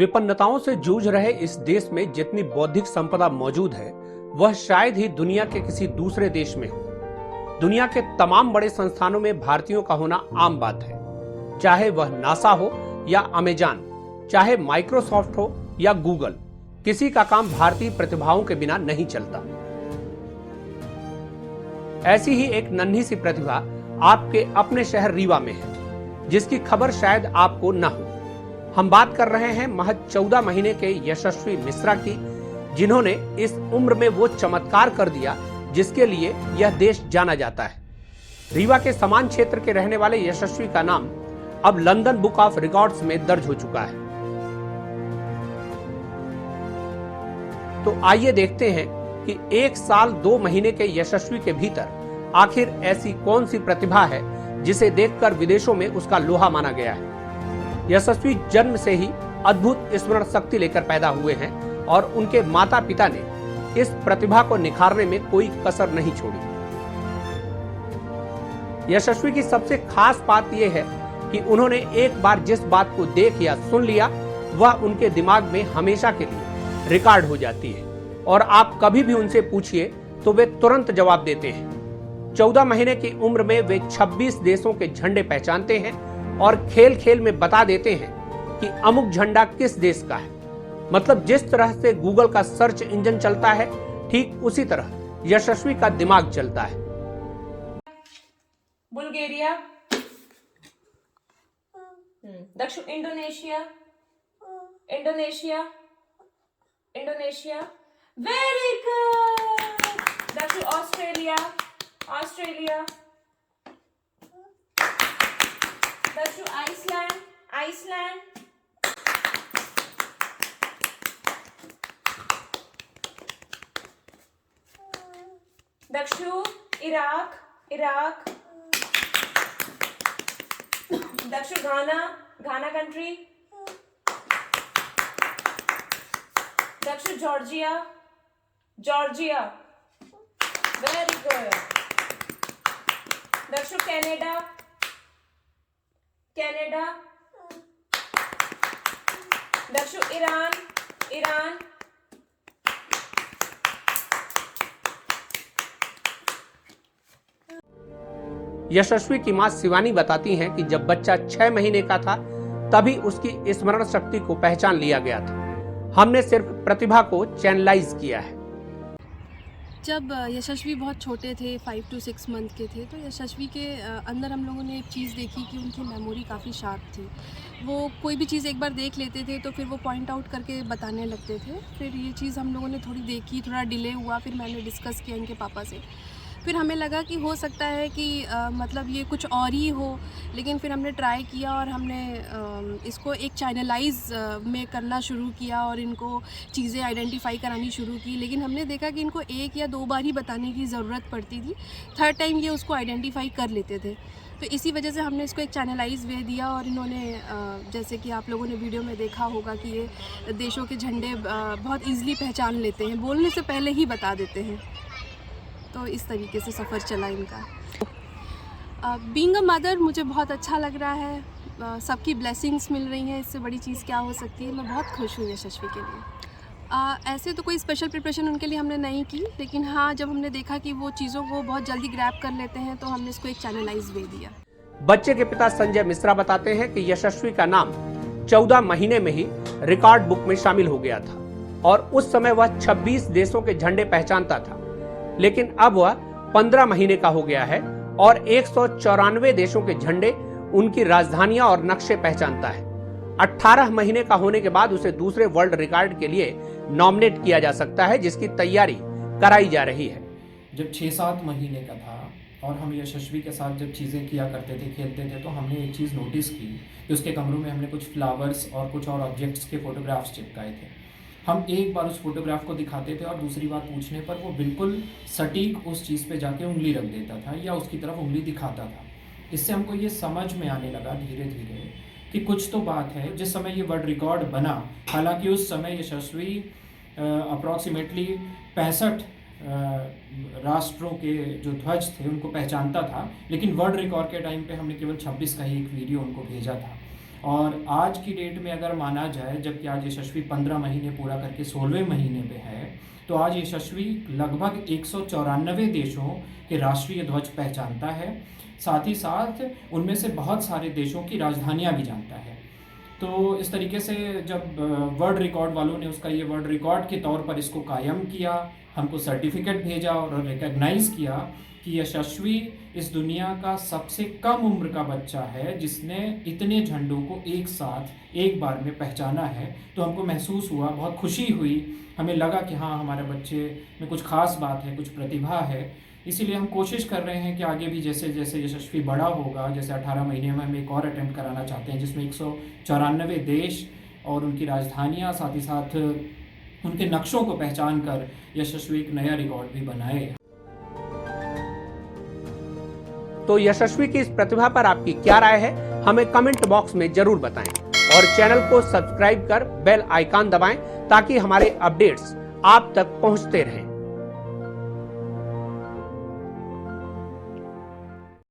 विपन्नताओं से जूझ रहे इस देश में जितनी बौद्धिक संपदा मौजूद है वह शायद ही दुनिया के किसी दूसरे देश में हो। दुनिया के तमाम बड़े संस्थानों में भारतीयों का होना आम बात है, चाहे वह नासा हो या अमेजॉन, चाहे माइक्रोसॉफ्ट हो या गूगल, किसी का काम भारतीय प्रतिभाओं के बिना नहीं चलता। ऐसी ही एक नन्ही सी प्रतिभा आपके अपने शहर रीवा में है, जिसकी खबर शायद आपको न हो। हम बात कर रहे हैं महज 14 महीने के यशस्वी मिश्रा की, जिन्होंने इस उम्र में वो चमत्कार कर दिया जिसके लिए यह देश जाना जाता है। रीवा के समान क्षेत्र के रहने वाले यशस्वी का नाम अब लंदन बुक ऑफ रिकॉर्ड्स में दर्ज हो चुका है। तो आइए देखते हैं कि 1 साल 2 महीने के यशस्वी के भीतर आखिर ऐसी कौन सी प्रतिभा है जिसे देखकर विदेशों में उसका लोहा माना गया है। यशस्वी जन्म से ही अद्भुत स्मरण शक्ति लेकर पैदा हुए हैं और उनके माता पिता ने इस प्रतिभा को निखारने में कोई कसर नहीं छोड़ी। यशस्वी की सबसे खास बात यह है कि उन्होंने एक बार जिस बात को देख या सुन लिया वह उनके दिमाग में हमेशा के लिए रिकॉर्ड हो जाती है और आप कभी भी उनसे पूछिए तो वे तुरंत जवाब देते हैं। 14 महीने की उम्र में वे 26 देशों के झंडे पहचानते हैं और खेल खेल में बता देते हैं कि अमुक झंडा किस देश का है। मतलब जिस तरह से गूगल का सर्च इंजन चलता है, ठीक उसी तरह यशस्वी का दिमाग चलता है। बुल्गारिया, दक्षिण Indonesia, Indonesia, Indonesia, very good. दक्षिण ऑस्ट्रेलिया, ऑस्ट्रेलिया, दक्षिण आइसलैंड, आइसलैंड, दक्षिण इराक, इराक, दक्षिण घाना, घाना कंट्री, दक्षिण जॉर्जिया, जॉर्जिया, वेरी गुड। दक्षिण कनाडा, कनाडा, दक्षिण ईरान, ईरान, यशस्वी की मां शिवानी बताती हैं कि जब बच्चा 6 महीने का था तभी उसकी स्मरण शक्ति को पहचान लिया गया था। हमने सिर्फ प्रतिभा को चैनलाइज किया है। जब यशस्वी बहुत छोटे थे, 5 to 6 मंथ के थे, तो यशस्वी के अंदर हम लोगों ने एक चीज़ देखी कि उनकी मेमोरी काफ़ी शार्प थी। वो कोई भी चीज़ एक बार देख लेते थे तो फिर वो पॉइंट आउट करके बताने लगते थे। फिर ये चीज़ हम लोगों ने थोड़ी देखी, थोड़ा डिले हुआ, फिर मैंने डिस्कस किया इनके पापा से। फिर हमें लगा कि हो सकता है कि मतलब ये कुछ और ही हो, लेकिन फिर हमने ट्राई किया और हमने इसको एक चैनलाइज में करना शुरू किया और इनको चीज़ें आइडेंटिफाई करानी शुरू की। लेकिन हमने देखा कि इनको 1 या 2 बार ही बताने की ज़रूरत पड़ती थी, 3rd टाइम ये उसको आइडेंटिफाई कर लेते थे। तो इसी वजह से हमने इसको एक चैनलाइज वे दिया और इन्होंने जैसे कि आप लोगों ने वीडियो में देखा होगा कि ये देशों के झंडे बहुत ईज़िली पहचान लेते हैं, बोलने से पहले ही बता देते हैं। तो इस तरीके से सफ़र चला इनका। बीइंग अ मदर मुझे बहुत अच्छा लग रहा है, सबकी ब्लेसिंग्स मिल रही हैं, इससे बड़ी चीज़ क्या हो सकती है। मैं बहुत खुश हूँ यशस्वी के लिए। ऐसे तो कोई स्पेशल प्रिपरेशन उनके लिए हमने नहीं की, लेकिन हाँ, जब हमने देखा कि वो चीज़ों को बहुत जल्दी ग्रैब कर लेते हैं तो हमने इसको एक चैनलाइज वे दिया। बच्चे के पिता संजय मिश्रा बताते हैं कि यशस्वी का नाम 14 महीने में ही रिकॉर्ड बुक में शामिल हो गया था और उस समय वह 26 देशों के झंडे पहचानता था, लेकिन अब वह 15 महीने का हो गया है और 194 देशों के झंडे, उनकी राजधानियां और नक्शे पहचानता है। 18 महीने का होने के बाद उसे दूसरे वर्ल्ड रिकॉर्ड के लिए नॉमिनेट किया जा सकता है, जिसकी तैयारी कराई जा रही है। जब 6-7 महीने का था और हम यशस्वी के साथ जब चीज़ें किया करते थे, खेलते थे, तो हमने एक चीज़ नोटिस की कि उसके कमरों में हमने कुछ फ्लावर्स और कुछ और ऑब्जेक्ट्स के फोटोग्राफ्स चिपकाए थे। हम एक बार उस फोटोग्राफ को दिखाते थे और दूसरी बार पूछने पर वो बिल्कुल सटीक उस चीज़ पे जाके उंगली रख देता था या उसकी तरफ उंगली दिखाता था। इससे हमको ये समझ में आने लगा धीरे धीरे कि कुछ तो बात है। जिस समय ये वर्ल्ड रिकॉर्ड बना, हालांकि उस समय यशस्वी अप्रॉक्सीमेटली 65 राष्ट्रों के जो ध्वज थे उनको पहचानता था, लेकिन वर्ल्ड रिकॉर्ड के टाइम पे हमने केवल 26 का ही एक वीडियो उनको भेजा था। और आज की डेट में अगर माना जाए, जबकि आज यशस्वी 15 महीने पूरा करके 16वें महीने में है, तो आज यशस्वी लगभग 194 देशों के राष्ट्रीय ध्वज पहचानता है। साथ ही साथ उनमें से बहुत सारे देशों की राजधानियां भी जानता है। तो इस तरीके से जब वर्ल्ड रिकॉर्ड वालों ने उसका ये वर्ल्ड रिकॉर्ड के तौर पर इसको कायम किया, हमको सर्टिफिकेट भेजा और रिकॉग्नाइज़ किया कि यशस्वी इस दुनिया का सबसे कम उम्र का बच्चा है जिसने इतने झंडों को एक साथ एक बार में पहचाना है। तो हमको महसूस हुआ, बहुत खुशी हुई, हमें लगा कि हाँ, हमारे बच्चे में कुछ खास बात है, कुछ प्रतिभा है। इसीलिए हम कोशिश कर रहे हैं कि आगे भी जैसे जैसे यशस्वी बड़ा होगा, जैसे 18 महीने में हम एक और अटेम्प्ट कराना चाहते हैं जिसमें 194 देश और उनकी राजधानियाँ, साथ ही साथ उनके नक्शों को पहचान कर यशस्वी एक नया रिकॉर्ड भी बनाए। तो यशस्वी की इस प्रतिभा पर आपकी क्या राय है, हमें कमेंट बॉक्स में जरूर बताएं और चैनल को सब्सक्राइब कर बेल आइकन दबाएं ताकि हमारे अपडेट्स आप तक पहुंचते रहें।